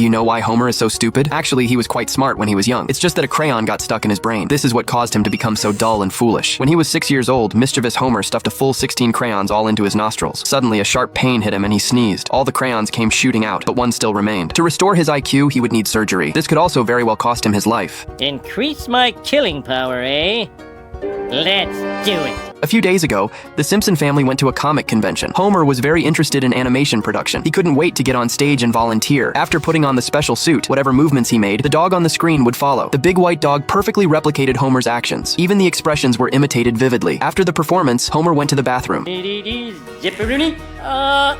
Do you know why Homer is so stupid? Actually, he was quite smart when he was young. It's just that a crayon got stuck in his brain. This is what caused him to become so dull and foolish. When he was 6 years old, mischievous Homer stuffed a full 16 crayons all into his nostrils. Suddenly, a sharp pain hit him and he sneezed. All the crayons came shooting out, but one still remained. To restore his IQ, he would need surgery. This could also very well cost him his life. Increase my killing power, eh? Let's do it. A few days ago, the Simpson family went to a comic convention. Homer was very interested in animation production. He couldn't wait to get on stage and volunteer. After putting on the special suit, whatever movements he made, the dog on the screen would follow. The big white dog perfectly replicated Homer's actions. Even the expressions were imitated vividly. After the performance, Homer went to the bathroom. Zipperoonie? Oh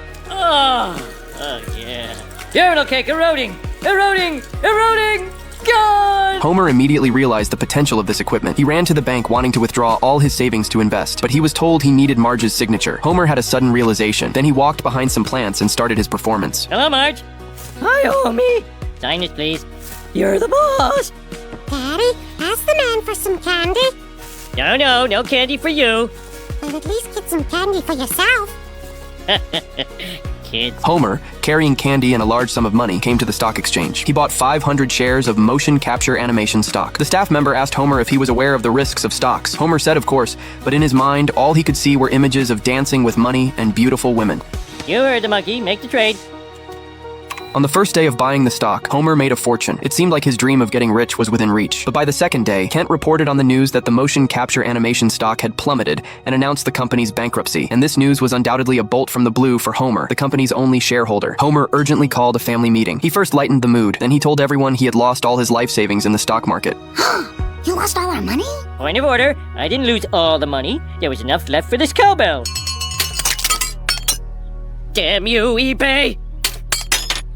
yeah. Urinal cake eroding! Eroding! Eroding! God! Homer immediately realized the potential of this equipment. He ran to the bank wanting to withdraw all his savings to invest, but he was told he needed Marge's signature. Homer had a sudden realization. Then he walked behind some plants and started his performance. Hello, Marge. Hi, homie. Sign this, please. You're the boss. Daddy, ask the man for some candy. No candy for you. Well, at least get some candy for yourself. Kids. Homer, carrying candy and a large sum of money, came to the stock exchange. He bought 500 shares of motion capture animation stock. The staff member asked Homer if he was aware of the risks of stocks. Homer said of course, but in his mind, all he could see were images of dancing with money and beautiful women. You heard the monkey. Make the trade. On the first day of buying the stock, Homer made a fortune. It seemed like his dream of getting rich was within reach. But by the second day, Kent reported on the news that the motion capture animation stock had plummeted and announced the company's bankruptcy. And this news was undoubtedly a bolt from the blue for Homer, the company's only shareholder. Homer urgently called a family meeting. He first lightened the mood. Then he told everyone he had lost all his life savings in the stock market. You lost all our money? Point of order. I didn't lose all the money. There was enough left for this cowbell. Damn you, eBay!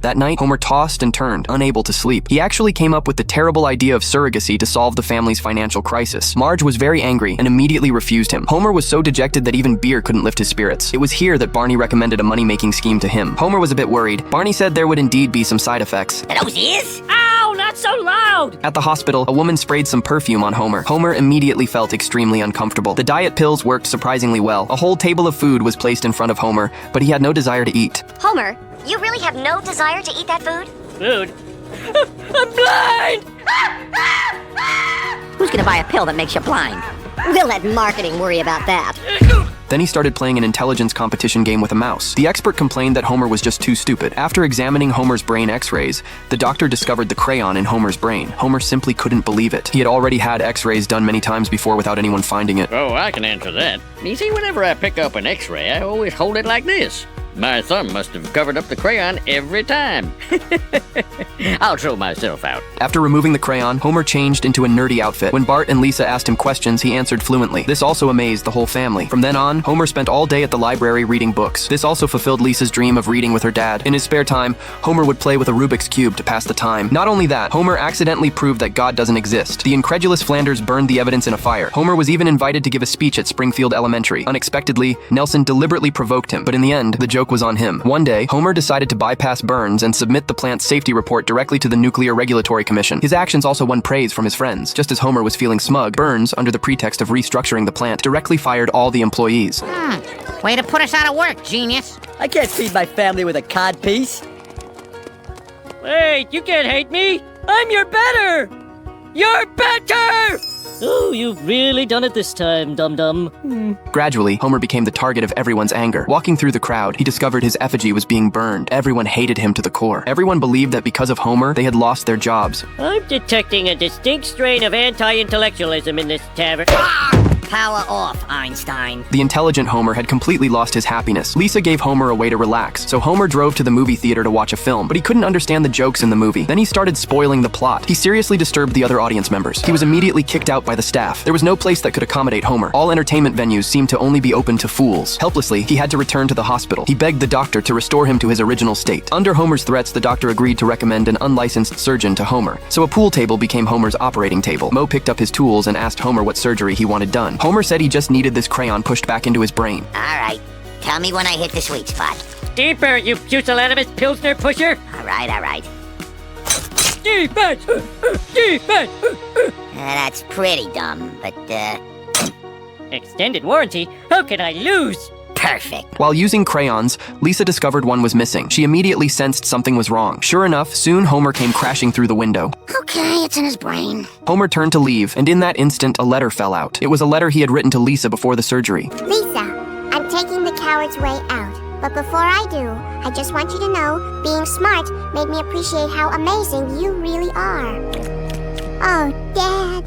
That night, Homer tossed and turned, unable to sleep. He actually came up with the terrible idea of surrogacy to solve the family's financial crisis. Marge was very angry and immediately refused him. Homer was so dejected that even beer couldn't lift his spirits. It was here that Barney recommended a money-making scheme to him. Homer was a bit worried. Barney said there would indeed be some side effects. Those ears? Ow, not so loud! At the hospital, a woman sprayed some perfume on Homer. Homer immediately felt extremely uncomfortable. The diet pills worked surprisingly well. A whole table of food was placed in front of Homer, but he had no desire to eat. Homer, you really have no desire to eat that food? Food? I'm blind! Who's gonna buy a pill that makes you blind? We'll let marketing worry about that. Then he started playing an intelligence competition game with a mouse. The expert complained that Homer was just too stupid. After examining Homer's brain x-rays, the doctor discovered the crayon in Homer's brain. Homer simply couldn't believe it. He had already had x-rays done many times before without anyone finding it. Oh, I can answer that. You see, whenever I pick up an x-ray, I always hold it like this. My thumb must have covered up the crayon every time. I'll throw myself out. After removing the crayon, Homer changed into a nerdy outfit. When Bart and Lisa asked him questions, he answered fluently. This also amazed the whole family. From then on, Homer spent all day at the library reading books. This also fulfilled Lisa's dream of reading with her dad. In his spare time, Homer would play with a Rubik's Cube to pass the time. Not only that, Homer accidentally proved that God doesn't exist. The incredulous Flanders burned the evidence in a fire. Homer was even invited to give a speech at Springfield Elementary. Unexpectedly, Nelson deliberately provoked him, but in the end, the joke was on him. One day, Homer decided to bypass Burns and submit the plant's safety report directly to the Nuclear Regulatory Commission. His actions also won praise from his friends. Just as Homer was feeling smug, Burns, under the pretext of restructuring the plant, directly fired all the employees. Way to put us out of work, genius. I can't feed my family with a cod piece. Wait, you can't hate me! I'm your better! You're better! Oh, you've really done it this time, dum-dum. Gradually, Homer became the target of everyone's anger. Walking through the crowd, he discovered his effigy was being burned. Everyone hated him to the core. Everyone believed that because of Homer, they had lost their jobs. I'm detecting a distinct strain of anti-intellectualism in this tavern. Power off, Einstein. The intelligent Homer had completely lost his happiness. Lisa gave Homer a way to relax, so Homer drove to the movie theater to watch a film, but he couldn't understand the jokes in the movie. Then he started spoiling the plot. He seriously disturbed the other audience members. He was immediately kicked out by the staff. There was no place that could accommodate Homer. All entertainment venues seemed to only be open to fools. Helplessly, he had to return to the hospital. He begged the doctor to restore him to his original state. Under Homer's threats, the doctor agreed to recommend an unlicensed surgeon to Homer. So a pool table became Homer's operating table. Moe picked up his tools and asked Homer what surgery he wanted done. Homer said he just needed this crayon pushed back into his brain. All right. Tell me when I hit the sweet spot. Deeper, you pusillanimous Pilsner pusher! All right. Defense! Defense! That's pretty dumb, but, Extended warranty? How can I lose? Perfect. While using crayons, Lisa discovered one was missing. She immediately sensed something was wrong. Sure enough, soon Homer came crashing through the window. Okay, it's in his brain. Homer turned to leave, and in that instant, a letter fell out. It was a letter he had written to Lisa before the surgery. Lisa, I'm taking the coward's way out. But before I do, I just want you to know, being smart made me appreciate how amazing you really are. Oh, Dad.